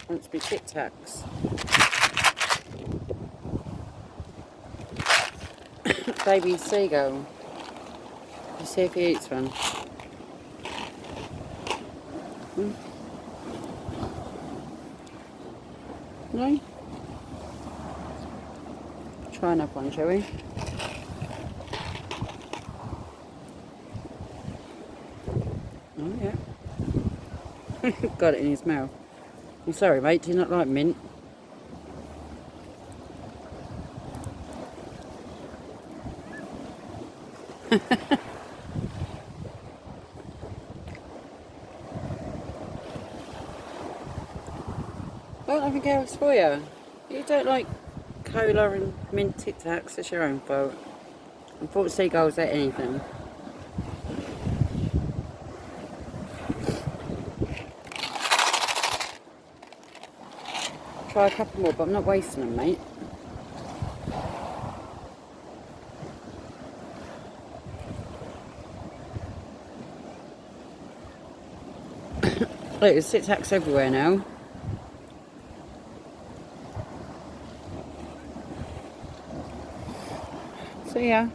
wants to be Tic Tacs. Baby seagull. Let's see if he eats one. No? Try another one, shall we? Oh yeah. Got it in his mouth. I'm sorry mate, do you not like mint? Well, nothing else for you. You don't like cola and mint Tic Tacs, that's your own fault. I thought seagulls ate anything. Try a couple more, but I'm not wasting them, mate. Look, there's Tic Tacs everywhere now. See ya.